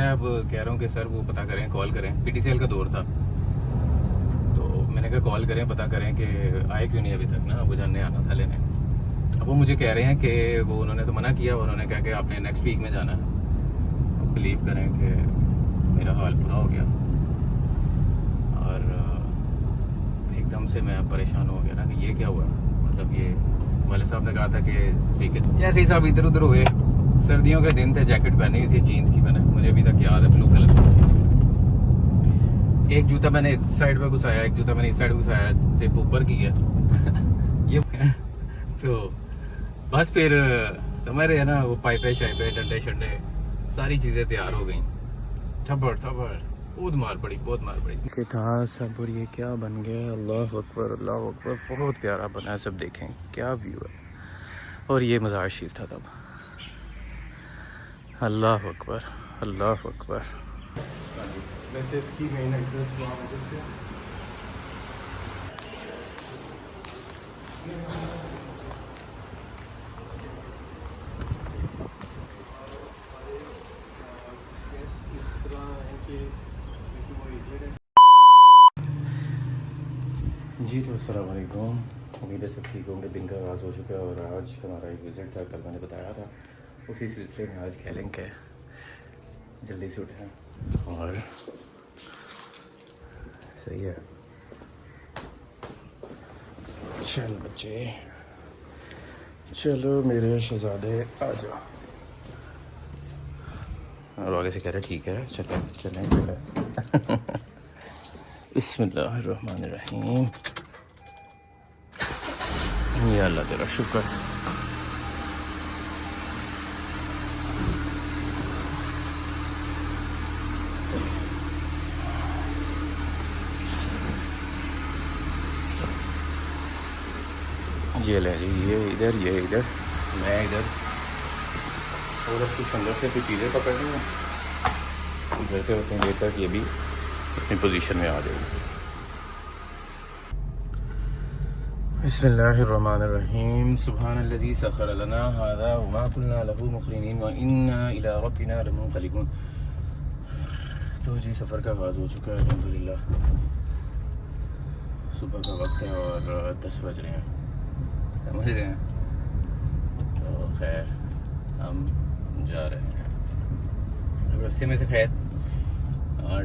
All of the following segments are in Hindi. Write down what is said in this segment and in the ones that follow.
मैं अब कह रहा हूँ कि सर वो पता करें, कॉल करें, पीटीसीएल का दौर था तो मैंने कहा कॉल करें, पता करें कि आए क्यों नहीं अभी तक ना, वो जानने आना था लेने। अब वो मुझे कह रहे हैं कि वो उन्होंने तो मना किया और उन्होंने कहा कि आपने नेक्स्ट वीक में जाना है। अब बिलीव करें कि मेरा हाल बुरा हो गया और एकदम से मैं परेशान हो गया ना कि ये क्या हुआ। मतलब ये वाले साहब ने कहा था कि ठीक है, जैसे ही साहब इधर उधर हुए, सर्दियों के दिन थे, जैकेट पहनी हुई थी जीन्स की मैंने, मुझे अभी तक याद है, ब्लू कलर की। एक जूता मैंने इस साइड पे घुसाया, एक जूता मैंने इस साइड घुसाया, जिप ऊपर की है ये तो बस फिर समझ रहे हैं ना, वो पाइपे शाइपे डंडे शंडे सारी चीज़ें तैयार हो गई, थप्पड़ थप्पड़ बहुत मार पड़ी था सब। और ये क्या बन गया, अल्लाह अकबर अल्लाह अकबर, बहुत प्यारा बना है, सब देखें क्या व्यू है। और ये मज़ार शरीफ था तब, अल्लाह अकबर अल्लाह अकबर। वैसे इसकी मेन एड्रेस वहाँ जी। तो अस्सलाम वालेकुम, उम्मीद है सब ठीक होंगे। दिन का आगाज़ हो चुका है और आज हमारा एक विज़िट था, कल मैंने बताया था, उसी सिलसिले में आज खेलेंगे के जल्दी से उठे और सही है। चल बच्चे, चलो मेरे शहजादे आ जाओ। और आगे से कह रहे ठीक है चलें चलें चलें बिस्मिल्लाहिर्रहमानिर्रहीम, या अल्लाह तेरा शुक्र। ये ले जी, ये इधर मैं इधर, और अब कुछ अंदर से कुछ चीज़ें पकड़नी है, इधर पे होते हैं देर तक ये भी अपनी पोजीशन में आ जाएगी। बिस्मिल्लाहिर्रहमानिर्रहीम, सुब्हानल्लज़ी सख़्ख़र लना हाज़ा व मा कुन्ना लहू मुक़रिनीन व इन्ना इला रब्बिना लमुनक़लिबून। तो जी सफ़र का आगाज़ हो चुका है अल्हम्दुलिल्लाह। सुबह का वक्त है और 10 बज रहे हैं, समझ रहे हैं। तो खैर हम जा रहे हैं रस्ते में से, खैर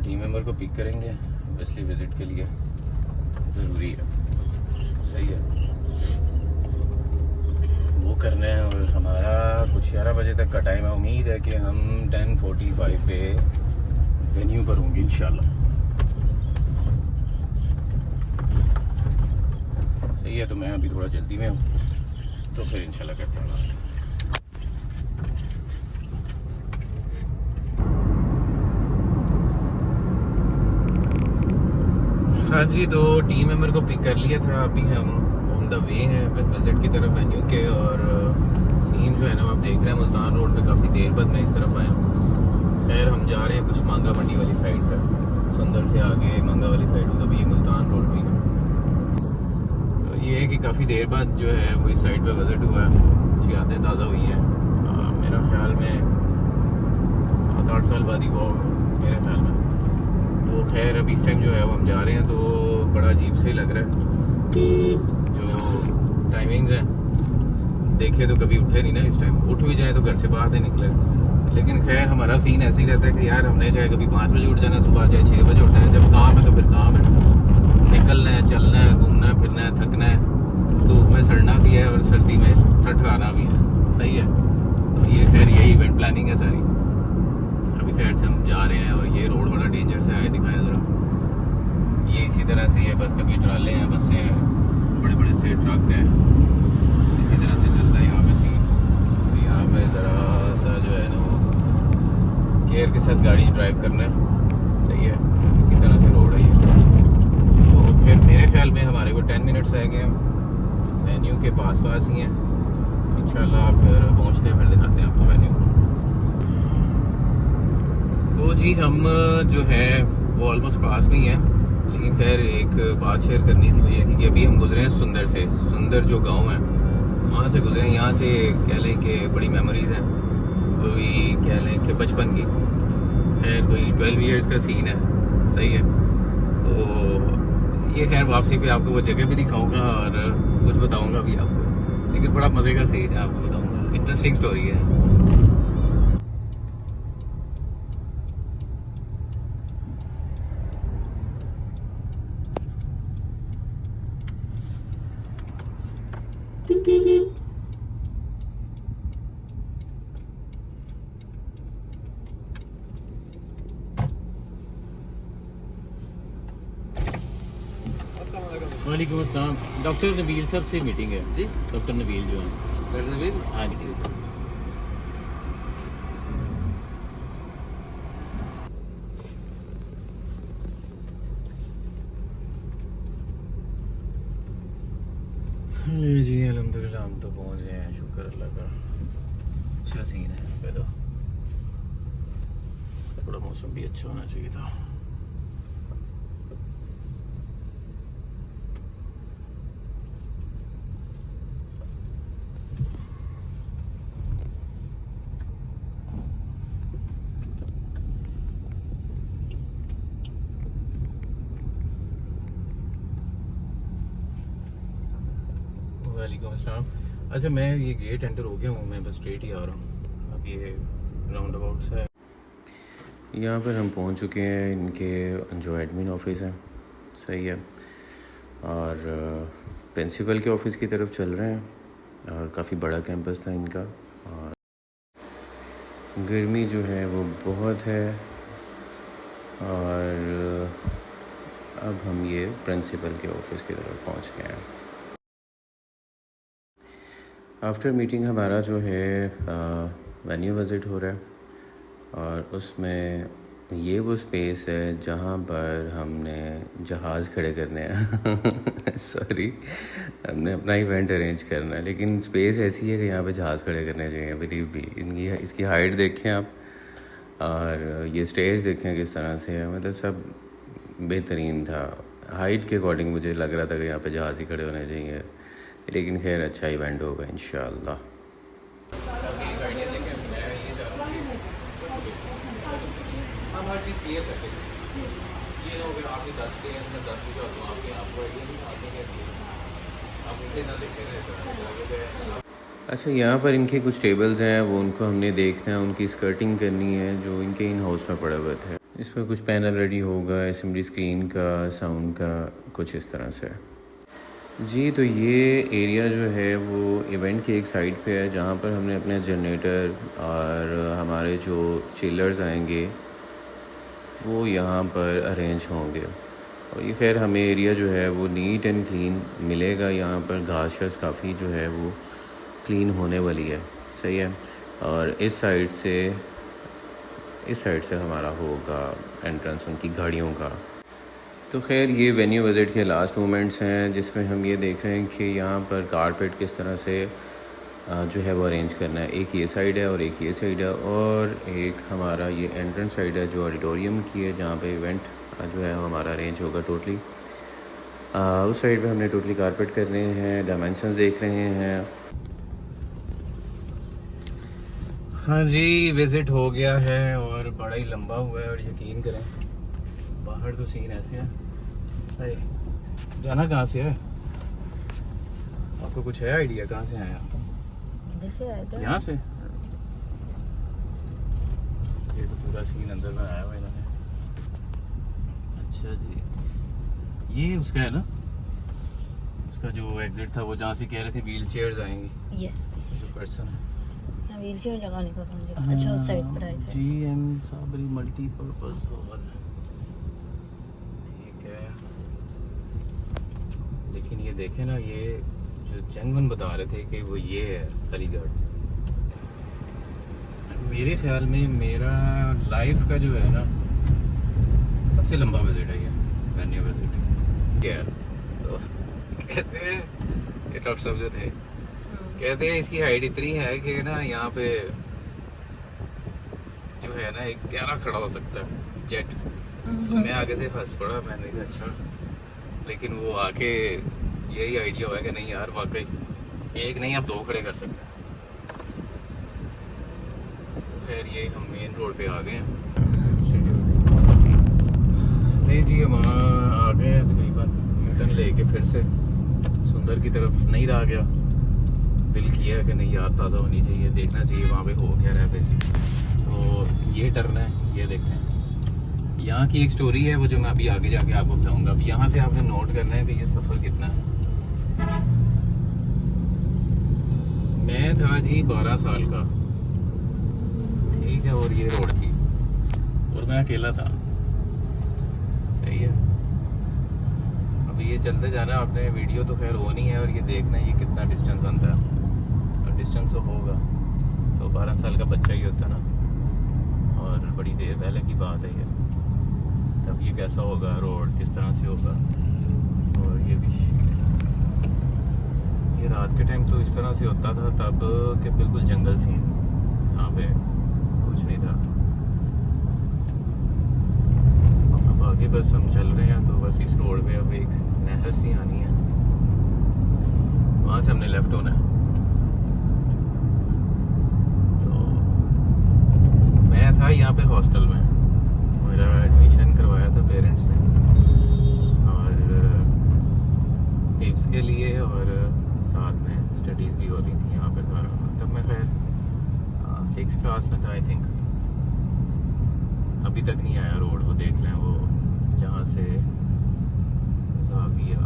टीम मेंबर को पिक करेंगे, इसलिए विज़िट के लिए ज़रूरी है, सही है, वो करना है। और हमारा कुछ 11 बजे तक का टाइम है, उम्मीद है कि हम 10:45 पे वेन्यू पर होंगे इंशाल्लाह। सही है, तो मैं अभी थोड़ा जल्दी में हूँ, तो फिर इंशाल्लाह करते हैं। हाँ जी, तो टीम मेंबर को पिक कर लिया था, अभी हम ऑन द वे हैं विजिट की तरफ वेन्यू के। और सीन जो है ना आप देख रहे हैं, मुल्तान रोड पे काफ़ी देर बाद मैं इस तरफ आया हूँ। खैर हम जा रहे हैं कुछ मांगा मंडी वाली साइड पर, सुंदर से आगे मांगा वाली साइड, उधर भी मुल्तान रोड भी है। तो ये है कि काफ़ी देर बाद जो है वो इस साइड पर विज़िट हुआ है, कुछ यादें ताज़ा हुई हैं। मेरा ख्याल में 7-8 साल बाद ही हुआ होगा मेरे ख्याल में। तो खैर अभी इस टाइम जो है वो हम जा रहे हैं, तो बड़ा अजीब से ही लग रहा है। जो टाइमिंग्स हैं देखे तो कभी उठे नहीं ना, इस टाइम उठ भी जाए तो घर से बाहर नहीं निकले। लेकिन खैर हमारा सीन ऐसे ही रहता है कि यार हमने चाहे कभी 5 बजे उठ जाना सुबह, चाहे 6 बजे उठना है, जब काम है तो फिर काम है, निकलना है, चलना है, घूमना है, फिरना है, थकना है, धूप में सड़ना भी है और सर्दी में ठठराना भी है, सही है। तो ये खैर यही इवेंट प्लानिंग है सारी। अभी खैर से हम जा रहे हैं और ये रोड बड़ा डेंजर से है, दिखाएं ज़रा। ये इसी तरह से है, बस कभी ट्राले हैं, बसें हैं, बड़े बड़े से ट्रक हैं, इसी तरह से चलता है यहाँ पे सीन। यहाँ पे ज़रा सा जो है ना वो केयर के साथ गाड़ी ड्राइव करना है, सही है। इसी तरह से रोड है ये। तो फिर मेरे ख्याल में हमारे को 10 मिनट्स रह गए, वेन्यू के पास ही हैं। इंशाल्लाह फिर पहुँचते हैं, फिर दिखाते हैं आपको वेन्यू। तो जी हम जो है वो ऑलमोस्ट पास में ही है, लेकिन खैर एक बात शेयर करनी थी, ये थी कि अभी हम गुजरे हैं सुंदर से, सुंदर जो गांव है वहाँ से गुजरे हैं। यहाँ से कह लें कि बड़ी मेमोरीज़ हैं, कोई कह लें कि बचपन की। खैर कोई 12 इयर्स का सीन है, सही है। तो ये खैर वापसी पे आपको वो जगह भी दिखाऊंगा और कुछ बताऊंगा भी आपको, लेकिन बड़ा मज़े का सीन है, आपको बताऊंगा, इंटरेस्टिंग स्टोरी है। वालेकुम अस्सलाम। डॉक्टर नबील साहब से मीटिंग है जी। डॉक्टर नबील जो है। डॉक्टर नबील, हाँ जी। जी अल्हम्दुलिल्लाह हम तो पहुंच गए हैं, शुक्र अल्लाह का। अच्छा सीन है पे तो, थोड़ा मौसम भी अच्छा होना चाहिए था। वालेकुम अस्सलाम। अच्छा मैं ये गेट एंटर हो गया हूँ, मैं बस स्ट्रेट ही आ रहा हूँ। अब ये राउंड अबाउट सा है, यहाँ पर हम पहुँच चुके हैं। इनके जो एडमिन ऑफिस है, सही है, और प्रिंसिपल के ऑफिस की तरफ चल रहे हैं। और काफ़ी बड़ा कैंपस था इनका, और गर्मी जो है वो बहुत है। और अब हम ये प्रिंसिपल के ऑफिस की तरफ पहुँच गए हैं। आफ्टर मीटिंग हमारा जो है वेन्यू विज़िट हो रहा है, और उसमें ये वो स्पेस है जहाँ पर हमने जहाज़ खड़े करने हैं। सॉरी, हमने अपना इवेंट अरेंज करना है, लेकिन स्पेस ऐसी है कि यहाँ पे जहाज़ खड़े करने चाहिए, बिलीव भी। इसकी हाइट देखें आप, और ये स्टेज देखें किस तरह से है, मतलब सब बेहतरीन था। हाइट के अकॉर्डिंग मुझे लग रहा था कि यहाँ पे जहाज़ ही खड़े होने चाहिए, लेकिन खैर अच्छा इवेंट होगा इंशाल्लाह। हम हर चीज़ क्लियर करते हैं, ये ना हो कि आपके 10 के अंदर 10 की जॉब आपके आपको आइडिया नहीं आगे कैसे आप उसे ना देखें। अच्छा, यहाँ पर इनके कुछ टेबल्स हैं, वो उनको हमने देखना है, उनकी स्कर्टिंग करनी है जो इनके इन हाउस में पड़ा हुआ था। इसमें कुछ पैनल रेडी होगा, असेंबली स्क्रीन का, साउंड का, कुछ इस तरह से। जी, तो ये एरिया जो है वो इवेंट की एक साइड पे है, जहाँ पर हमने अपने जनरेटर और हमारे जो चिलर्स आएंगे वो यहाँ पर अरेंज होंगे। और ये खैर हमें एरिया जो है वो नीट एंड क्लीन मिलेगा। यहाँ पर घास शास काफ़ी जो है वो क्लीन होने वाली है, सही है। और इस साइड से हमारा होगा एंट्रेंस उनकी गाड़ियों का। तो खैर ये वेन्यू विज़िट के लास्ट मोमेंट्स हैं, जिसमें हम ये देख रहे हैं कि यहाँ पर कारपेट किस तरह से जो है वो अरेंज करना है। एक ये साइड है और एक ये साइड है, और एक हमारा ये एंट्रेंस साइड है जो ऑडिटोरियम की है, जहाँ पे इवेंट जो है वो हमारा अरेंज होगा टोटली। उस साइड पे हमने टोटली कारपेट कर रहे हैं, डायमेंशंस देख रहे हैं। हाँ जी, विज़िट हो गया है और बड़ा ही लंबा हुआ है, और यकीन करें बाहर तो सीन ऐसे है। सही, जाना कहाँ से है? आपको कुछ है आइडिया कहाँ से आए आप? इधर से आया था। यहाँ से? ये तो पूरा सीन अंदर में आया हुआ है इन्होंने। अच्छा जी, ये उसका है ना, उसका जो एग्जिट था, वो जहाँ से कह रहे थे व्हील चेयर्स आएंगी। यस, जो पर्सन है व्हील चेयर लगाने का काम। अच्छा, उस साइड पर आया था। GM साबरी मल्टीपर्पज हॉल, ठीक है। लेकिन ये देखें ना, ये जो जेनवन बता रहे थे कि वो ये है अलीगढ़। मेरे ख्याल में मेरा लाइफ का जो है ना सबसे लंबा विजिट है ये वेन्यू विजिट। क्या तो कहते हैं, ये डॉक्टर साहब जो थे कहते हैं इसकी हाइट इतनी है कि ना यहाँ पे जो है ना एक प्यारा खड़ा हो सकता है जेट। तो मैं आगे से फंस पड़ा, मैंने कहा अच्छा, लेकिन वो आके यही आइडिया हुआ कि नहीं यार वाकई एक नहीं आप 2 खड़े कर सकते हैं। खैर ये हम मेन रोड पे आ गए हैं। इंस्टीट्यूट। नहीं जी, हम आ गए हैं तकरीबन। न्यूटन लेके फिर से सुंदर की तरफ नहीं रहा गया। दिल किया कि नहीं, याद ताज़ा होनी चाहिए, देखना चाहिए वहाँ पे हो क्या रहा है बेसिक। तो ये टर्न है, ये देखें। यहाँ की एक स्टोरी है वो जो मैं अभी आगे जाके आपको बताऊँगा। अब यहाँ से आपने नोट करना है कि ये सफ़र कितना है। मैं था जी 12 साल का, ठीक है, और ये रोड थी और मैं अकेला था। सही है। अभी ये चलते जाना आपने, वीडियो तो खैर वो नहीं है, और ये देखना ये कितना डिस्टेंस बनता है। और डिस्टेंस तो होगा तो 12 साल का बच्चा ही होता ना, और बड़ी देर पहले की बात है ये। तब ये कैसा होगा, रोड किस तरह से होगा। और ये भी ये रात के टाइम तो इस तरह से होता था तब कि बिल्कुल जंगल सीन, यहाँ पे कुछ नहीं था। अब आगे बस हम चल रहे हैं, तो बस इस रोड पे अब एक नहर सी आनी है, वहाँ से हमने लेफ्ट होना है। तो मैं था यहाँ पे हॉस्टल में, मेरा एडमिशन करवाया था पेरेंट्स ने, और हिप्स के लिए, और साथ में स्टडीज़ भी हो रही थी यहाँ पे सारा। तब मैं खैर 6th क्लास में था आई थिंक। अभी तक नहीं आया रोड, वो देख लें, वो जहाँ से जाविया,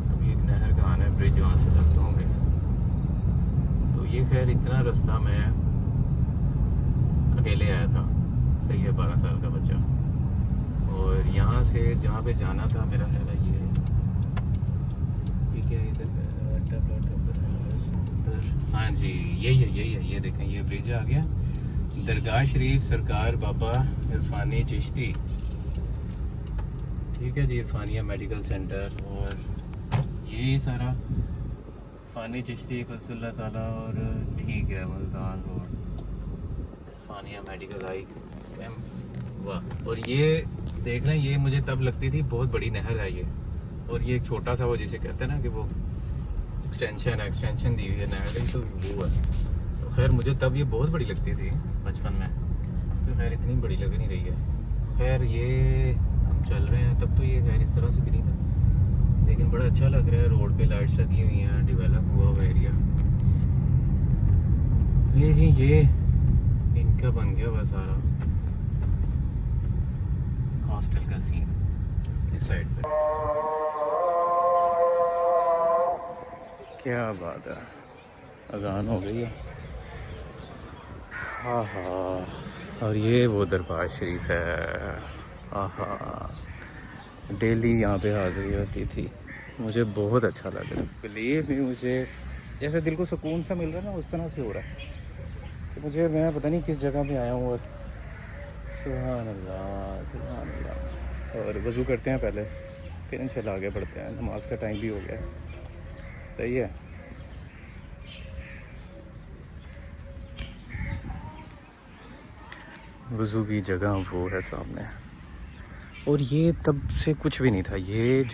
अभी एक नहर का आना है, ब्रिज वहाँ से लगते होंगे। तो ये खैर इतना रास्ता मैं अकेले आया था। सही है, 12 साल का बच्चा। और यहाँ से जहाँ पे जाना था मेरा ख्याल है ये क्या है इधर, हाँ जी यही है, ये देखें, ये ब्रिज आ गया। दरगाह शरीफ सरकार बाबा इरफानी चिश्ती, ठीक है जी, इरफानिया मेडिकल सेंटर। और ये सारा इरफानी चिश्ती कुल्ला ताला, और ठीक है Multan road, Irfania medical eye camp. वाह। और ये देख लें, ये मुझे तब लगती थी बहुत बड़ी नहर है ये, और ये एक छोटा सा वो जिसे कहते हैं ना कि वो एक्सटेंशन दी हुई है नहर की, तो वो है। तो खैर मुझे तब ये बहुत बड़ी लगती थी बचपन में, तो खैर इतनी बड़ी लग नहीं रही है। खैर ये हम चल रहे हैं, तब तो ये खैर इस तरह से भी नहीं था, लेकिन बड़ा अच्छा लग रहा है। रोड पे लाइट्स लगी हुई हैं, डेवलप हुआ हुआ एरिया। ये जी ये इनका बन गया हुआ सारा हॉस्टल का सीन इस साइड पे। क्या बात है, अजान हो गई है। हाँ हाँ, और ये वो दरबार शरीफ है। हाँ, डेली यहाँ पे हाज़िरी होती थी, मुझे बहुत अच्छा लग रहा है। बिलीव भी मुझे जैसे दिल को सुकून सा मिल रहा है ना, उस तरह से हो रहा है कि मुझे, मैं पता नहीं किस जगह पे आया हूँ। और सुभान अल्लाह, सुभान अल्लाह। और वज़ू करते हैं पहले, फिर इंशाल्लाह आगे बढ़ते हैं। नमाज का टाइम भी हो गया है। सही है। वज़ू की जगह वो है सामने, और ये तब से कुछ भी नहीं था। ये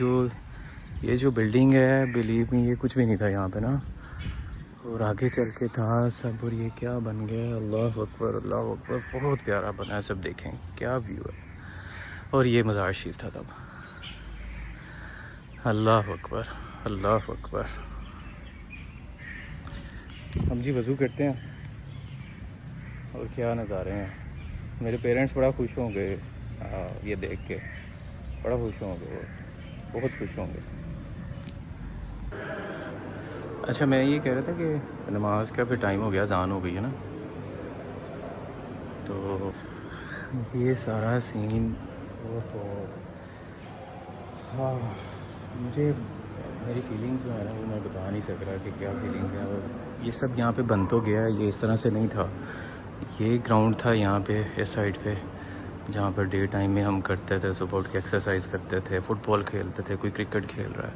जो बिल्डिंग है, बिलीव में ये कुछ भी नहीं था यहाँ पे ना, और आगे चल के था सब। और ये क्या बन गया, अल्लाह अकबर, अल्लाह अकबर, बहुत प्यारा बना है। सब देखें क्या व्यू है। और ये मज़ार शरीफ था तब। अल्लाह अकबर, अल्लाह अकबर। हम जी वज़ू करते हैं, और क्या नज़ारे हैं। मेरे पेरेंट्स बड़ा खुश होंगे ये देख के, बड़ा खुश होंगे, बहुत खुश होंगे। अच्छा, मैं ये कह रहा था कि नमाज का फिर टाइम हो गया, अज़ान हो गई है ना, तो ये सारा सीन वो तो हाँ, मुझे मेरी फीलिंग्स जो है ना वो मैं बता नहीं सक रहा कि क्या फीलिंग्स हैं। और ये सब यहाँ पे बन तो गया है, ये इस तरह से नहीं था। ये ग्राउंड था यहाँ पे इस साइड पे, जहाँ पर डे टाइम में हम करते थे, सुबह की एक्सरसाइज करते थे, फुटबॉल खेलते थे, कोई क्रिकेट खेल रहा है।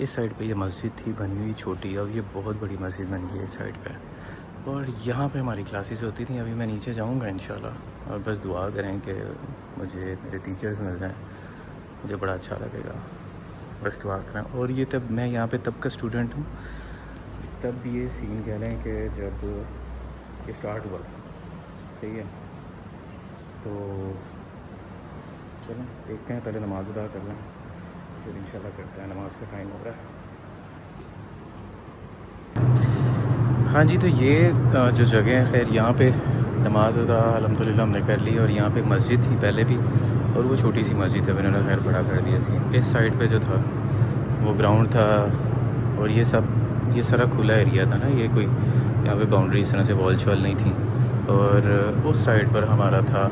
इस साइड पे ये मस्जिद थी बनी हुई छोटी, अब ये बहुत बड़ी मस्जिद बन गई है इस साइड पे। और यहाँ पे हमारी क्लासेस होती थी। अभी मैं नीचे जाऊँगा इंशाल्लाह, और बस दुआ करें कि मुझे मेरे टीचर्स मिल जाएँ, मुझे बड़ा अच्छा लगेगा। बस दुआ करें। और ये तब मैं यहाँ पे तब का स्टूडेंट हूँ, तब ये सीन कह लें कि जब ये स्टार्ट हुआ था। सही है। तो चलो देखते हैं, पहले नमाज़ अदा कर लें फिर इंशाल्लाह करते हैं, नमाज का टाइम हो रहा है। हाँ जी, तो ये जो जगह है, खैर यहाँ पे नमाज अदा अल्हम्दुलिल्लाह हमने कर ली। और यहाँ पे मस्जिद थी पहले भी, और वो छोटी सी मस्जिद है, मैंने खैर बड़ा कर दिया थी। इस साइड पे जो था वो ग्राउंड था, और ये सब ये सारा खुला एरिया था ना, ये कोई यहाँ पे बाउंड्री इस तरह से वॉल शॉल नहीं थी। और उस साइड पर हमारा था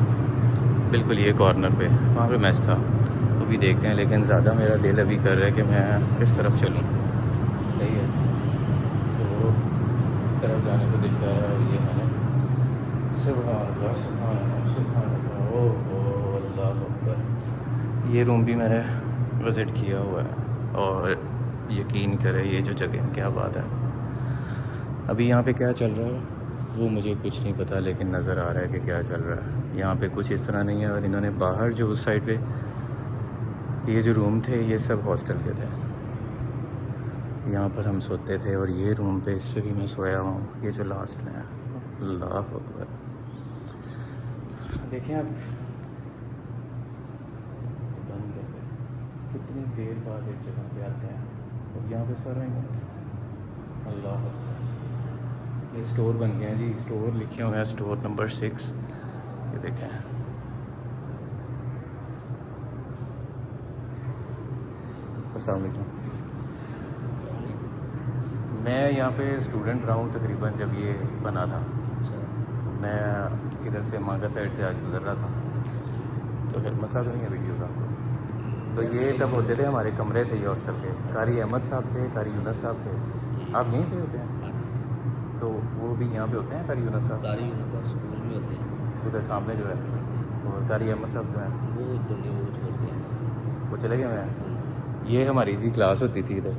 बिल्कुल ये कॉर्नर पे, वहाँ पे मैच था। वो भी देखते हैं, लेकिन ज़्यादा मेरा दिल अभी कर रहा है कि मैं इस तरफ चलूँ। सही है, तो इस तरफ जाने को दिल कर रहा है। ये मैंने सुभान अल्लाह, सुभान अल्लाह, सुभान अल्लाह, ओह अल्लाह अकबर। ये रूम भी मैंने विज़िट किया हुआ है, और यकीन करें ये जो जगह है, क्या बात है। अभी यहाँ पे क्या चल रहा है वो मुझे कुछ नहीं पता, लेकिन नज़र आ रहा है कि क्या चल रहा है। यहाँ पे कुछ इस तरह नहीं है। और इन्होंने बाहर जो उस साइड पे ये जो रूम थे, ये सब हॉस्टल के थे, यहाँ पर हम सोते थे। और ये रूम पे इस पर भी मैं सोया हूँ, ये जो लास्ट में है। अल्लाह अकबर। देखें आप, बंद कर दे, कितनी देर बाद एक जगह पे आते हैं और यहाँ पे सो रहे हैं। अल्लाह अकबर। ये स्टोर बन गया है जी, स्टोर लिखे हुए हैं, स्टोर नंबर 6। ये देखें, अस्सलाम वालेकुम। मैं यहाँ पे स्टूडेंट रहा हूँ तकरीबन जब ये बना था। तो मैं इधर से मांगा साइड से आज गुजर रहा था, तो फिर मसला तो नहीं है वीडियो का। तो ये तब होते थे, हमारे कमरे थे ये हॉस्टल के। कारी अहमद साहब थे, कारी यूनस साहब थे। आप यहीं पे होते हैं? तो वो भी यहाँ पे होते हैं, कारी यूनस साहब? कारी यूनस साहब स्कूल में होते हैं, उधर सामने जो है। और कारी अहमद साहब जो हैं वो दुनिया वो छोड़ गए, वो चले गए हैं। ये हमारी जी क्लास होती थी इधर,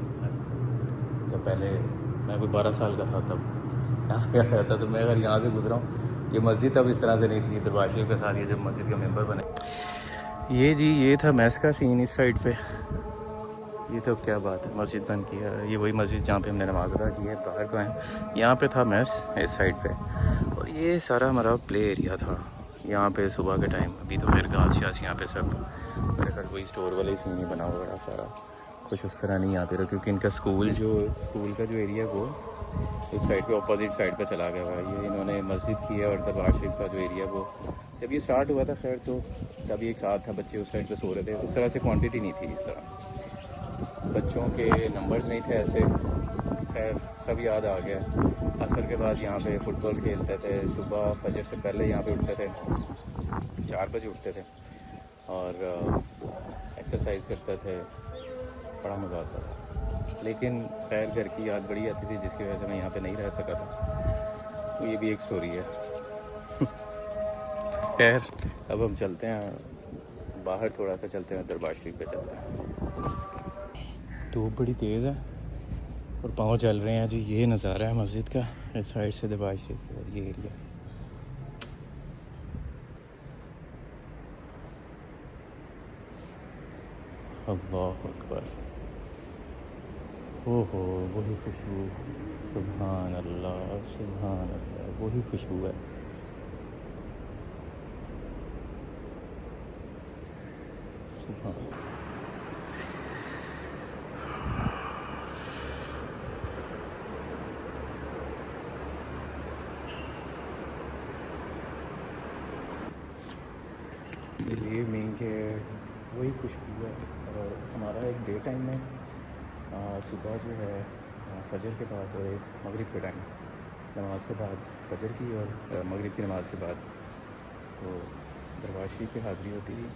जब पहले मैं कोई 12 साल का था तब यहाँ पे आया था। तो मैं अगर यहाँ से गुजरा हूँ, ये मस्जिद तब इस तरह से नहीं थी, दरबार शरीफ के साथ ये जब मस्जिद का मेंबर बने। ये जी ये था मैस का सीन इस साइड पे। ये तो क्या बात है, मस्जिद बन की है। ये वही मस्जिद जहाँ पे हमने नमाज अदा की है, बाहर को है। यहाँ पे था मैस इस साइड पे, और ये सारा हमारा प्ले एरिया था यहाँ पे सुबह के टाइम। अभी तो फिर घास शास यहाँ पे सब, मेरे ख्याल वही स्टोर वाले सीन ही बना हुआ बड़ा सारा, कुछ उस तरह नहीं आते रहा, क्योंकि इनका स्कूल का जो एरिया वो इस साइड पे अपोजिट साइड पे चला गया हुआ है। ये इन्होंने मस्जिद की है, और दरबार शरीफ का जो एरिया वो जब ये स्टार्ट हुआ था खैर, तो तभी एक साथ था, बच्चे उस साइड पे सो रहे थे। उस तरह से क्वांटिटी नहीं थी, इस तरह बच्चों के नंबर्स नहीं थे ऐसे। खैर सब याद आ गया। असर के बाद यहाँ पे फुटबॉल खेलते थे, सुबह फजर से पहले यहाँ पे उठते थे, 4 बजे उठते थे, और एक्सरसाइज करते थे, बड़ा मज़ा आता था। लेकिन खैर घर की याद बड़ी आती थी, जिसकी वजह से मैं यहाँ पे नहीं रह सका था। तो ये भी एक स्टोरी है। खैर अब हम चलते हैं बाहर, थोड़ा सा चलते हैं, दरबार शरीफ पे चलते हैं। धूप बड़ी तेज़ है और पाँव चल रहे हैं जी। ये नज़ारा है मस्जिद का, इस साइड से दरबार शरीफ और ये एरिया। अल्लाह अकबर, ओहो वही खुशबू, सुभान अल्लाह, सुभान अल्लाह, वही खुशबू है। सुभान। ये मीन के वही खुशबू है। और हमारा एक डे टाइम में सुबह जो है फजर के बाद, और एक मगरिब के टाइम नमाज के बाद, फजर की और मगरिब की नमाज के बाद, तो दरबार शरीफ पे हाज़िरी होती थी।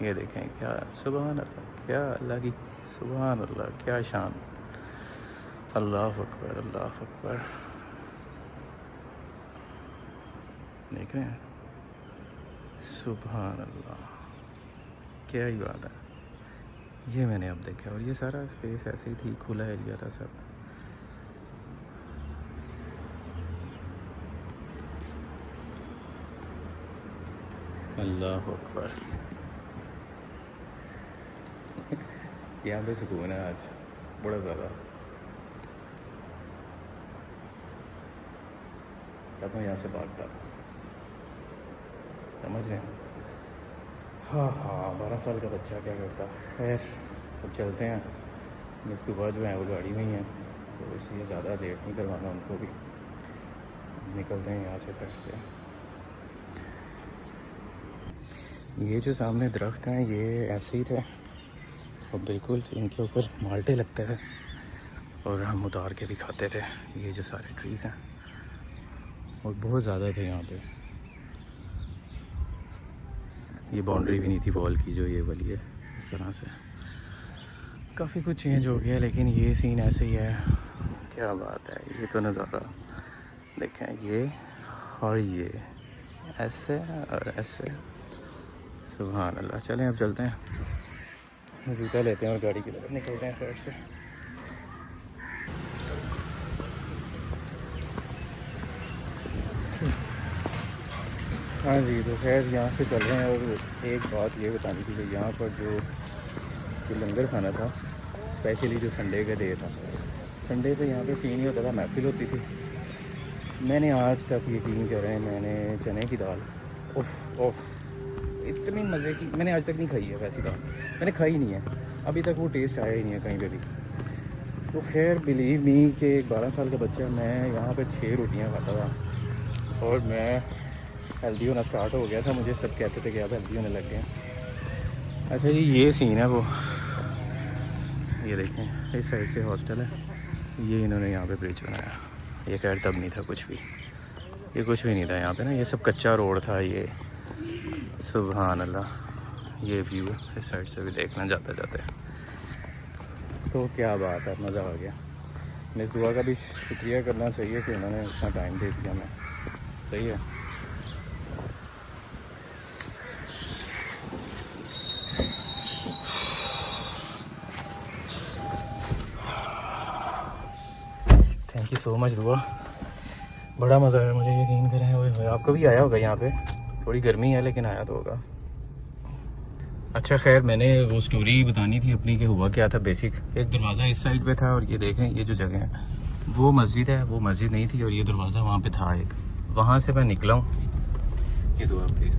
ये देखें, क्या सुभान अल्लाह, क्या अल्लाह की, सुभान अल्लाह, क्या शान। अल्लाह अकबर, अल्लाह अकबर। देख रहे हैं, सुभान अल्लाह, क्या ही बात है। ये मैंने अब देखा, और ये सारा स्पेस ऐसे ही थी, खुला एरिया था सब। अल्लाह अकबर। यहाँ पे सुकून है आज बड़ा ज़्यादा। तब मैं यहाँ से भागता था। समझ रहे हैं। हाँ हाँ, 12 साल का बच्चा क्या करता। खैर अब चलते हैं। मिस सुबह जो है वो गाड़ी में ही है, तो इसलिए ज़्यादा लेट नहीं करवाना उनको भी। निकलते हैं यहाँ से फिर से। ये जो सामने दरख्त हैं ये ऐसे ही थे और बिल्कुल इनके ऊपर माल्टे लगते थे और हम उतार के भी खाते थे। ये जो सारे ट्रीज़ हैं और बहुत ज़्यादा थे यहाँ पे। ये बाउंड्री भी नहीं थी वॉल की जो ये वाली है, इस तरह से। काफ़ी कुछ चेंज हो गया लेकिन ये सीन ऐसे ही है। क्या बात है, ये तो नज़ारा देखें, ये और ये ऐसे और ऐसे। सुभान अल्लाह। चलें अब चलते हैं, जूता लेते हैं और गाड़ी की तरफ निकलते हैं खैर से। हाँ जी, तो खैर यहाँ से चल रहे हैं। और एक बात ये बतानी थी कि यहाँ पर जो लंगर खाना था, स्पेशली जो संडे का डे था, संडे पे यहाँ पे सीन ही होता था, महफिल होती थी। मैंने आज तक यकीन करें, मैंने चने की दाल उफ इतनी मज़े की मैंने आज तक नहीं खाई है। वैसी दाल मैंने खाई नहीं है अभी तक, वो टेस्ट आया ही नहीं है कहीं पे भी। तो खैर बिलीव मी कि एक 12 साल का बच्चा, मैं यहाँ पे 6 रोटियाँ खाता था और मैं हेल्दी होना स्टार्ट हो गया था। मुझे सब कहते थे कि आप हेल्दी होने लग गए। अच्छा जी, ये सीन है वो, ये देखें इस साइड से हॉस्टल है। ये इन्होंने यहाँ पे ब्रिज बनाया। ये खैर तब नहीं था कुछ भी, ये कुछ भी नहीं था यहाँ पे ना, ये सब कच्चा रोड था ये। सुभान अल्लाह। ये व्यू इस साइड से भी देखना जाते जाते, तो क्या बात है, मज़ा आ गया। मिस दुआ का भी शुक्रिया करना चाहिए कि उन्होंने इतना टाइम दे दिया हमें। सही है। थैंक यू सो मच दुआ, बड़ा मज़ा आया मुझे, यकीन करें। ओए आपको भी आया होगा यहाँ पे, थोड़ी गर्मी है लेकिन आया तो होगा। अच्छा खैर, मैंने वो स्टोरी बतानी थी अपनी कि हुआ क्या था। बेसिक एक दरवाज़ा इस साइड पे था और ये देखें, ये जो जगह है वो मस्जिद है, वो मस्जिद नहीं थी और ये दरवाज़ा वहाँ पे था एक। वहाँ से मैं निकला हूँ, ये दुआ प्लीज़।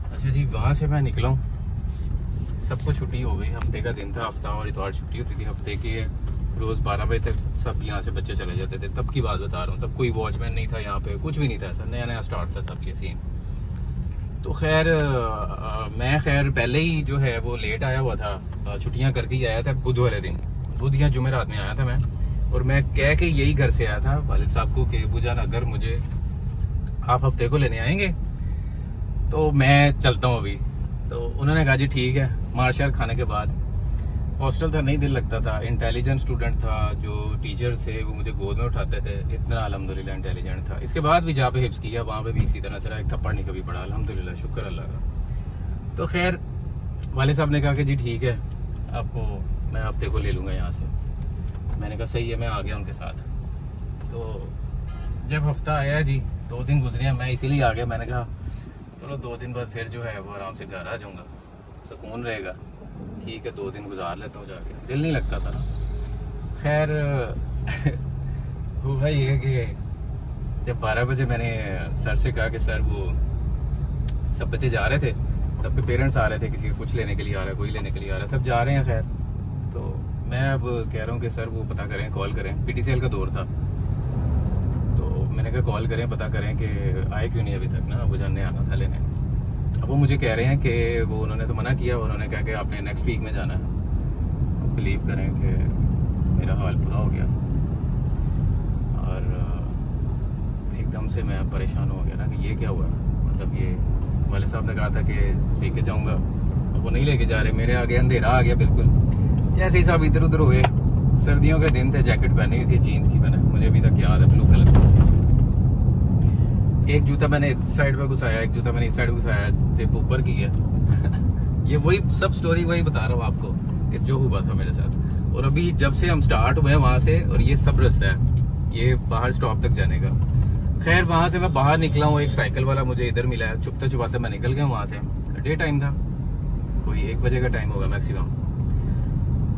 अच्छा जी, वहाँ से मैं निकला हूँ, सबको छुट्टी हो गई, हफ्ते का दिन था, हफ्ता और इतवार छुट्टी होती थी हफ्ते की। रोज़ 12 बजे तक सब यहाँ से बच्चे चले जाते थे। तब की बात बता रहा हूँ, तब कोई वॉचमैन नहीं था यहाँ पे, कुछ भी नहीं था, ऐसा नया नया स्टार्ट था सब ये सीन। तो खैर मैं पहले ही जो है वो लेट आया हुआ था, छुट्टियाँ करके ही आया था। बुध वाले दिन, बुध या जुमेरात में आया था मैं, और मैं कह के यही घर से आया था वालिद साहब को कि बुजान अगर मुझे आप हफ्ते को लेने आएंगे तो मैं चलता हूँ अभी। तो उन्होंने कहा जी ठीक है। मार्शल खाने के बाद हॉस्टल था, नहीं दिल लगता था। इंटेलिजेंट स्टूडेंट था, जो टीचर्स थे वो मुझे गोद में उठाते थे, इतना अल्हम्दुलिल्लाह इंटेलिजेंट था। इसके बाद भी जहाँ पे हिफ्स किया वहाँ पे भी इसी तरह से रहा, एक थप्पड़ नहीं कभी पड़ा, अल्हम्दुलिल्लाह, शुक्र अल्लाह का। तो खैर वाले साहब ने कहा कि जी ठीक है, आपको मैं हफ्ते को ले लूँगा यहाँ से। मैंने कहा सही है, मैं आ गया उनके साथ। तो जब हफ्ता आया जी, 2 दिन गुजरे, मैं इसीलिए आ गया। मैंने कहा चलो 2 दिन बाद फिर जो है वो आराम से घर आ जाऊँगा, सुकून रहेगा। ठीक है, 2 दिन गुजार लेता हूँ जाके, दिल नहीं लगता था ना। खैर हुआ ये कि जब 12 बजे मैंने सर से कहा कि सर वो सब बच्चे जा रहे थे, सबके पेरेंट्स आ रहे थे, किसी कुछ लेने के लिए आ रहा है, कोई लेने के लिए आ रहा है, सब जा रहे हैं। खैर तो मैं अब कह रहा हूँ कि सर वो पता करें, कॉल करें। PTCL का दौर था, तो मैंने कहा कॉल करें, पता करें कि आए क्यों नहीं अभी तक ना, वो जानने आना था लेने। अब वो मुझे कह रहे हैं कि वो उन्होंने तो मना किया, उन्होंने कहा कि आपने नेक्स्ट वीक में जाना है। बिलीव करें कि मेरा हाल पूरा हो गया और एकदम से मैं परेशान हो गया ना कि ये क्या हुआ। मतलब ये वाले साहब ने कहा था कि लेके जाऊंगा, अब वो नहीं लेके जा रहे। मेरे आगे अंधेरा आ गया बिल्कुल। जैसे ही साहब इधर उधर हुए, सर्दियों के दिन थे, जैकेट पहनी हुई थी जीन्स की मैंने, मुझे अभी तक याद है, ब्लू कलर की। एक जूता मैंने इस साइड पे घुसाया, एक जूता मैंने इस साइड घुसाया, जिप ऊपर की है। ये वही सब स्टोरी वही बता रहा हूँ आपको कि जो हुआ था मेरे साथ। और अभी जब से हम स्टार्ट हुए वहाँ से, और ये सब रास्ता है ये बाहर स्टॉप तक जाने का। खैर वहाँ से मैं बाहर निकला हूँ, एक साइकिल वाला मुझे इधर मिला है, छुपते छुपाते मैं निकल गया वहाँ से। डे टाइम था, कोई 1 बजे का टाइम होगा मैक्सिमम।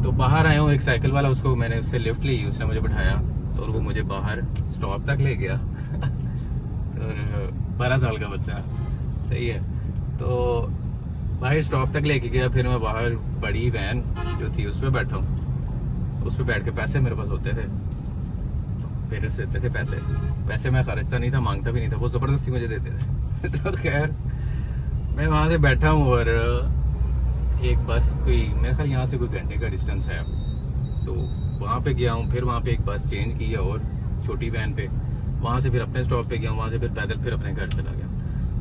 तो बाहर आया हूँ, एक साइकिल वाला, उसको मैंने उससे लिफ्ट ली, उसने मुझे बिठाया और वो मुझे बाहर स्टॉप तक ले गया। और 12 साल का बच्चा, सही है। तो बाहर स्टॉप तक लेके गया, फिर मैं बाहर बड़ी वैन जो थी उस पर बैठा हूँ, उस पर बैठ के पैसे मेरे पास होते थे, पेरेंट्स देते थे पैसे। पैसे मैं खर्चता नहीं था, मांगता भी नहीं था, वो ज़बरदस्ती मुझे देते थे। तो खैर मैं वहाँ से बैठा हूँ और एक बस कोई मेरे ख्याल यहाँ से कोई घंटे का डिस्टेंस है, तो वहाँ पे गया हूँ। फिर वहाँ पे एक बस चेंज की है और छोटी वैन पे, वहाँ से फिर अपने स्टॉप पे गया हूँ, वहाँ से फिर पैदल फिर अपने घर चला गया।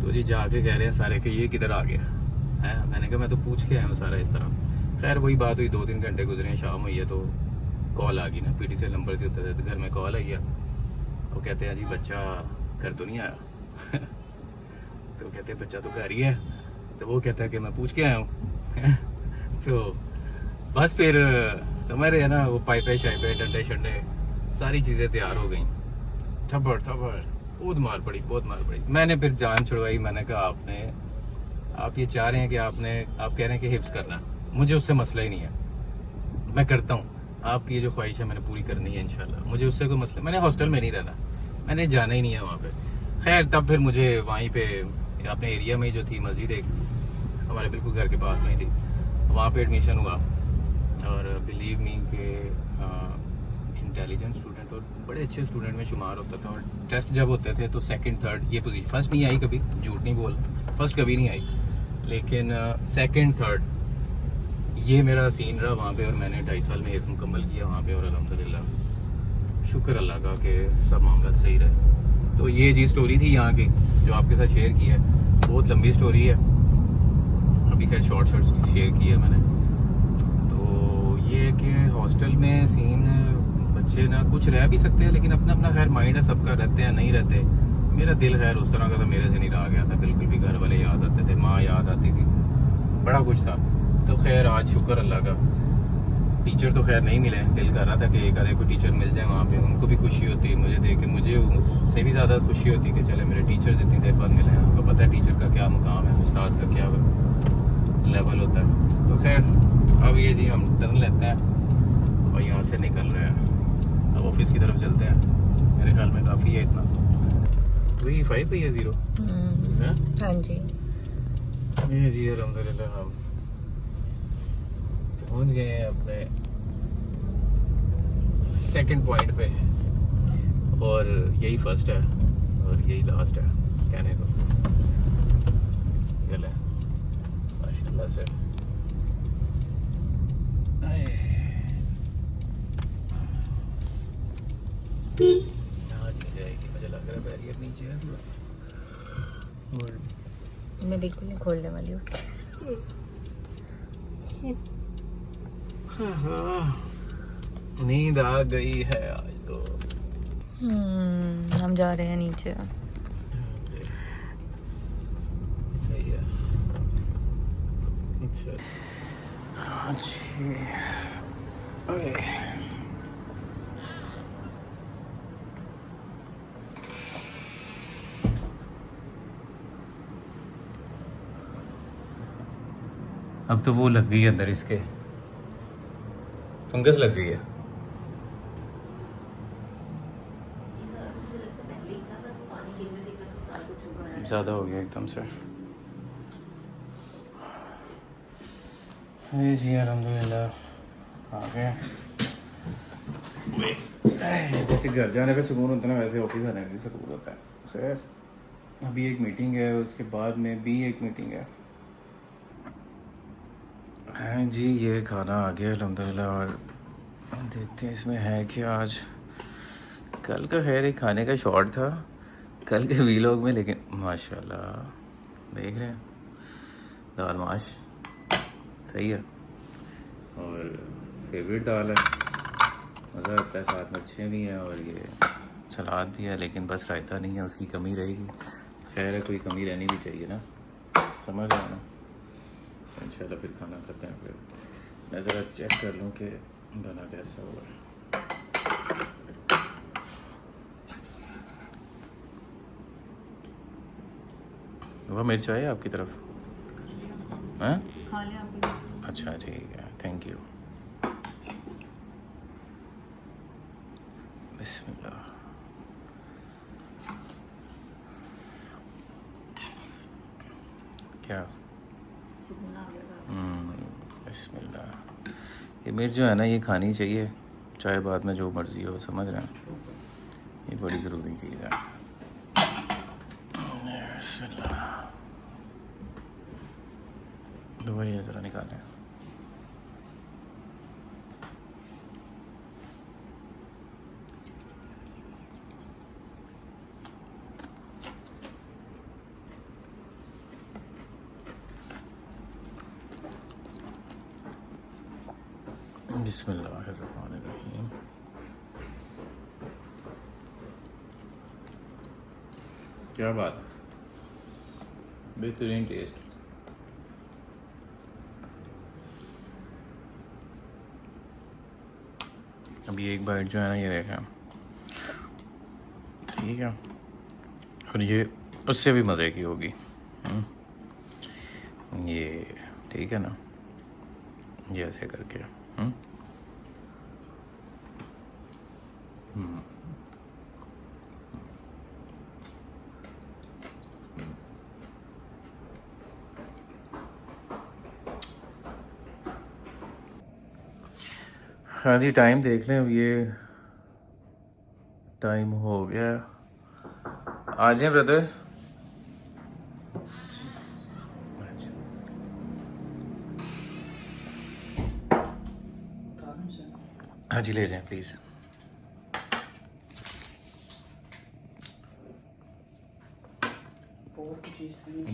तो जी जाके कह रहे हैं सारे कि ये किधर आ गया है। मैंने कहा मैं तो पूछ के आया हूँ सारा इस तरह। खैर वही बात हुई, 2-3 घंटे गुजरे, शाम हुई है तो कॉल आ गई ना, PTCL नंबर से होता था, तो घर में कॉल आई है। वो कहते हैं जी बच्चा घर तो नहीं आया। तो कहते हैं बच्चा तो घर ही है। तो वो कहता है कि मैं पूछ के आया हूँ। तो बस फिर समझ रहे हैं ना, वो पाइपे शाइपे डंडे शंडे सारी चीज़ें तैयार हो गई, थप्पड़ थप्पड़ बहुत मार पड़ी, बहुत मार पड़ी। मैंने फिर जान छुड़वाई, मैंने कहा आप ये चाह रहे हैं कि आप कह रहे हैं कि हिफ्स करना, मुझे उससे मसला ही नहीं है, मैं करता हूँ। आपकी ये जो ख्वाहिश है मैंने पूरी करनी है इंशाल्लाह, मुझे उससे कोई मसला। मैंने हॉस्टल में नहीं रहना, मैंने जाना ही नहीं है वहाँ पे। खैर तब फिर मुझे वहीं पे अपने एरिया में ही जो थी मस्जिद, एक हमारे बिल्कुल घर के पास नहीं थी, वहाँ पे एडमिशन हुआ। और बिलीव मी के इंटेलिजेंट स्टूडेंट और बड़े अच्छे स्टूडेंट में शुमार होता था। और टेस्ट जब होते थे तो सेकंड थर्ड ये पोजीशन, फर्स्ट नहीं आई कभी, झूठ नहीं बोल, फर्स्ट कभी नहीं आई, लेकिन सेकंड थर्ड ये मेरा सीन रहा वहाँ पे। और मैंने 2.5 साल में हिफ्ज़ मुकम्मल किया वहाँ पे, और अल्हम्दुलिल्लाह शुक्र अल्लाह का कि सब मामला सही रहे। तो ये जी स्टोरी थी यहाँ की जो आपके साथ शेयर की है, बहुत लंबी स्टोरी है, अभी खैर शॉर्ट शेयर की है मैंने। तो ये कि हॉस्टल में सीन, बच्चे ना कुछ रह भी सकते हैं लेकिन अपना अपना खैर माइंड है सबका, रहते हैं नहीं रहते। मेरा दिल खैर उस तरह का था, मेरे से नहीं रहा गया था बिल्कुल भी, घर वाले याद आते थे, माँ याद आती थी, बड़ा कुछ था। तो खैर आज शुक्र अल्लाह का, टीचर तो खैर नहीं मिले, दिल कर रहा था कि एक आधे कोई टीचर मिल जाए वहाँ पे, उनको भी खुशी होती है मुझे देख के, मुझे उससे भी ज़्यादा खुशी होती कि चले मेरे टीचर्स इतनी देर बाद मिले हैं। आपको पता है टीचर का क्या मुकाम है, उस्ताद का क्या लेवल होता है। तो खैर अब ये जी हम टर्न लेते हैं और यहाँ से निकल रहे हैं, अब ऑफिस की तरफ चलते हैं। मेरे ख्याल में काफ़ी है इतना, वही 5 पे है 0 है। हाँ जी, ये जी अल्हम्दुलिल्लाह हम पहुंच गए हैं अपने सेकंड पॉइंट पे, और यही फर्स्ट है और यही लास्ट है कहने को। गले माशाल्लाह से आज नहीं जाएगी, मुझे लग रहा है बैरियर नीचे है थोड़ा। और मैं बिल्कुल नहीं खोलने वाली हूँ। नींद आ गई है आज तो। हम जा रहे हैं नीचे। सही है, अच्छा अच्छी। अब तो वो लग गई है अंदर, इसके फंगस लग गई है। ज़्यादा हो गया एकदम से। जी अल्हम्दुलिल्लाह आ गए। जैसे घर जाने का सुकून होता है ना, वैसे ऑफिस आने का भी सुकून होता है। खैर अभी एक मीटिंग है, उसके बाद में भी एक मीटिंग है। हाँ जी ये खाना आ गया अल्हम्दुलिल्लाह, और देखते हैं इसमें है कि आज कल का खैर एक खाने का शॉर्ट था कल के वीलॉग में, लेकिन माशाल्लाह देख रहे हैं दाल माश सही है, और फेवरेट दाल है, मज़ा आता है, साथ मिर्चें भी हैं और ये सलाद भी है, लेकिन बस रायता नहीं है, उसकी कमी रहेगी। खैर है, कोई कमी रहनी भी चाहिए ना, समझ रहे ना। इंशाल्लाह फिर खाना खाते हैं। फिर मैं ज़रा चेक कर लूँ कि बना कैसा हुआ। वह मिर्च है आपकी तरफ? हैं? खा लिया आपकी? अच्छा ठीक है, थैंक यू। बिस्मिल्लाह। क्या सुकून आ गया। बिस्मिल्लाह। ये मिर्च जो है ना ये खानी चाहिए, चाहे बाद में जो मर्ज़ी हो, समझ रहे हैं, ये बड़ी ज़रूरी चीज़ है। बिस्मिल्लाह। दवाई ज़रा निकालें। बिस्मिल्लाहिर्रहमानिर्रहीम। क्या बात है, बेहतरीन टेस्ट। अभी एक बाइट जो है ना ये देखें, ठीक है, और ये उससे भी मज़े की होगी। ये ठीक है ना, ये ऐसे करके। हाँ जी, टाइम देख लें, अब ये टाइम हो गया। आ जाए ब्रदर। हाँ जी, ले जाएं please.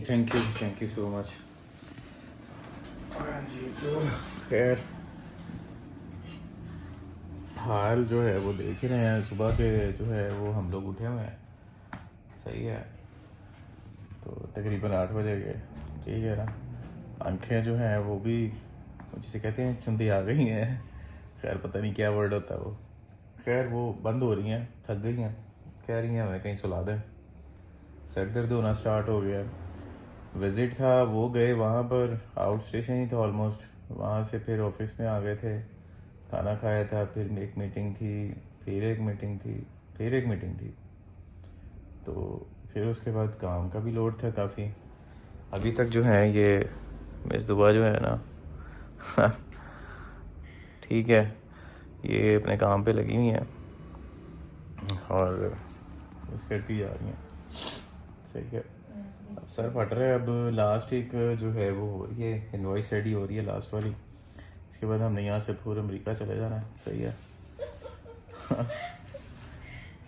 Thank you so much. हाँ जी, तो खैर हाल जो है वो देख ही रहे हैं, सुबह के जो है वो हम लोग उठे हुए हैं, सही है, तो तकरीबन 8 बजे गए, ठीक है ना। आंखें जो हैं वो भी जिसे कहते हैं चुंदी आ गई हैं, खैर पता नहीं क्या वर्ड होता है वो, खैर वो बंद हो रही हैं, थक गई हैं, कह रही हैं हमें कहीं सुला दें। सर दर्द होना स्टार्ट हो गया। विज़िट था, वो गए वहाँ पर, आउट स्टेशन ही था ऑलमोस्ट, वहाँ से फिर ऑफिस में आ गए थे, खाना खाया था, फिर एक मीटिंग थी, फिर एक मीटिंग थी, फिर एक मीटिंग थी, तो फिर उसके बाद काम का भी लोड था काफ़ी। अभी तक जो है ये मिस दुआ जो है ना ठीक है, ये अपने काम पे लगी हुई हैं और बस करती जा रही हैं, सही है। अब सर फट रहा है। अब लास्ट एक जो है वो हो रही है, इनवॉइस रेडी हो रही है लास्ट वाली, इसके बाद हमने यहाँ से पूरे अमेरिका चले जाना है, सही है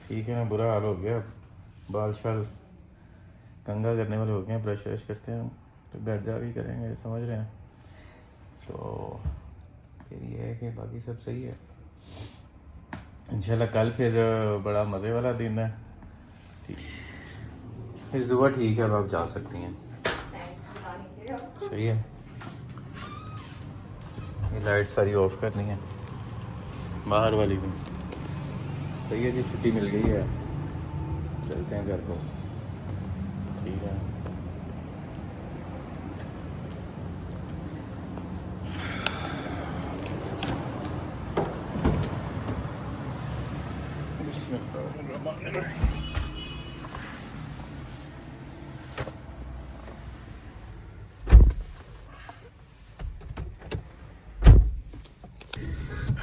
ठीक है ना। बुरा हाल हो गया, बाल शाल कंघा करने वाले हो गए हैं, ब्रश व्रश करते हैं तो घर जा भी करेंगे, समझ रहे हैं। तो फिर ये है कि बाकी सब सही है इंशाल्लाह। कल फिर बड़ा मज़े वाला दिन है, ठीक इस दुआ, ठीक है, अब आप जा सकती हैं, सही है। ये लाइट सारी ऑफ करनी है, बाहर वाली भी, सही है जी। छुट्टी मिल गई है, चलते हैं घर को, ठीक है।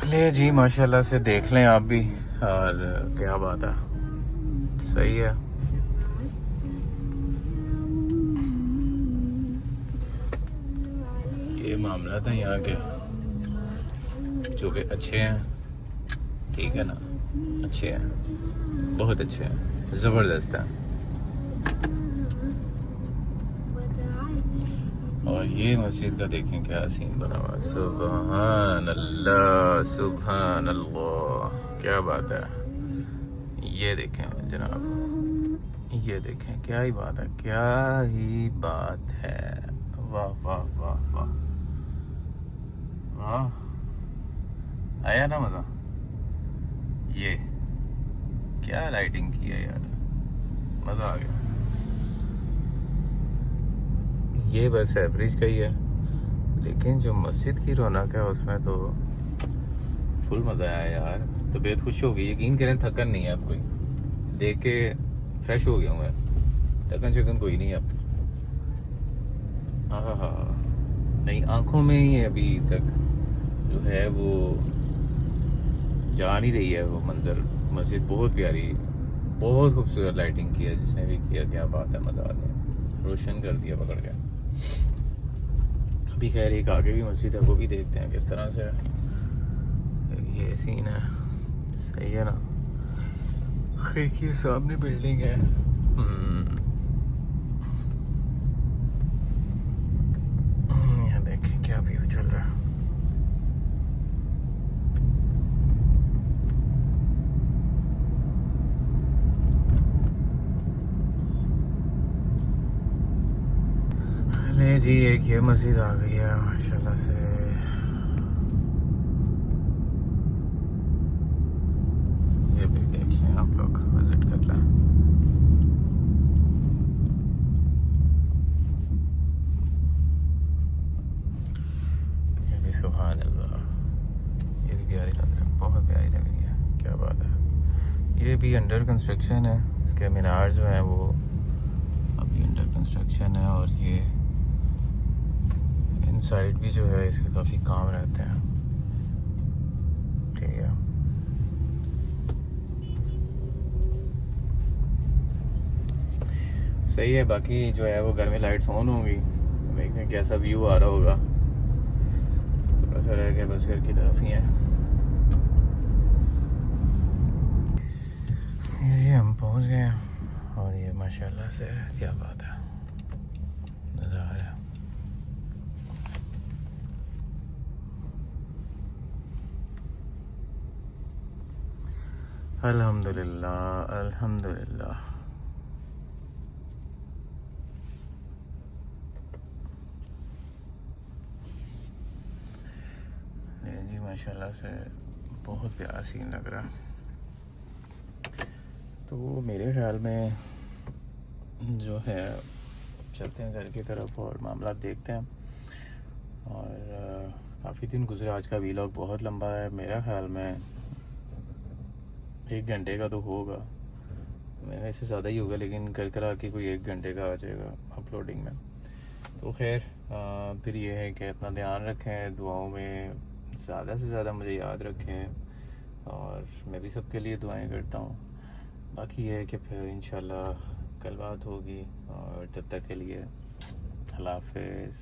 ले जी, माशाल्लाह से देख लें आप भी, और क्या बात है, सही है। ये मामला था यहाँ के जो कि अच्छे हैं, ठीक है ना, अच्छे हैं, बहुत अच्छे हैं, ज़बरदस्त हैं। और ये मस्जिद का देखें क्या सीन बना हुआ, सुभान अल्लाह, सुभान अल्लाह, क्या बात है। ये देखें जनाब, ये देखें, क्या ही बात है, क्या ही बात है, वाह वाह वाह वाह वाह, आया ना मज़ा। ये क्या लाइटिंग की है यार, मज़ा आ गया। ये बस एवरेज का ही है, लेकिन जो मस्जिद की रौनक है उसमें तो फुल मज़ा आया यार, तबीयत खुश हो गई, यकीन करें थकन नहीं है अब कोई, देख के फ्रेश हो गया हूँ मैं, थकन शकन कोई नहीं है अब, हाँ हाँ, नहीं आंखों में ही है अभी तक जो है वो, जा नहीं रही है वो मंजर। मस्जिद बहुत प्यारी, बहुत खूबसूरत लाइटिंग की है जिसने भी किया, क्या बात है, मज़ा आ गया, रोशन कर दिया पकड़ के। अभी खैर एक आगे भी मस्जिद है, वो भी देखते हैं किस तरह से है। ये सीन है, सही है ना। एक ये सामने बिल्डिंग है। यहाँ देखें क्या व्यू चल रहा है। ले जी, एक ये मस्जिद आ गई है माशाल्लाह से। ये भी देख लें आप लोग, विजिट कर लें। ये भी सुभान अल्लाह, ये भी प्यारी लग रही है, बहुत प्यारी लग रही है, क्या बात है। ये भी अंडर कंस्ट्रक्शन है, इसके मीनार जो है वो अभी अंडर कंस्ट्रक्शन है। और ये इनसाइड भी जो है इसके काफ़ी काम रहते हैं। ठीक है, सही है। बाकी जो है वो घर में लाइट्स ऑन होंगी, देखें कैसा व्यू आ रहा होगा। थोड़ा सा रह गया बस, घर की तरफ ही है। ये हम पहुंच गए हैं और ये माशाल्लाह से क्या बात है, नज़ारा। अल्हम्दुलिल्लाह अल्हम्दुलिल्लाह। जी माशाल्लाह से बहुत प्यारा सीन लग रहा। तो मेरे ख्याल में जो है चलते हैं घर की तरफ और मामला देखते हैं। और काफ़ी दिन गुजरे, आज का वीलॉग बहुत लंबा है, मेरा ख्याल में 1 घंटे का तो होगा, मेरे इससे ज़्यादा ही होगा, लेकिन कर करा के कोई 1 घंटे का आ जाएगा अपलोडिंग में। तो खैर फिर ये है कि अपना ध्यान रखें, दुआओं में ज़्यादा से ज़्यादा मुझे याद रखें और मैं भी सबके लिए दुआएं करता हूँ। बाकी ये है कि फिर इंशाल्लाह कल बात होगी और तब तक के लिए अल्लाह हाफिज़।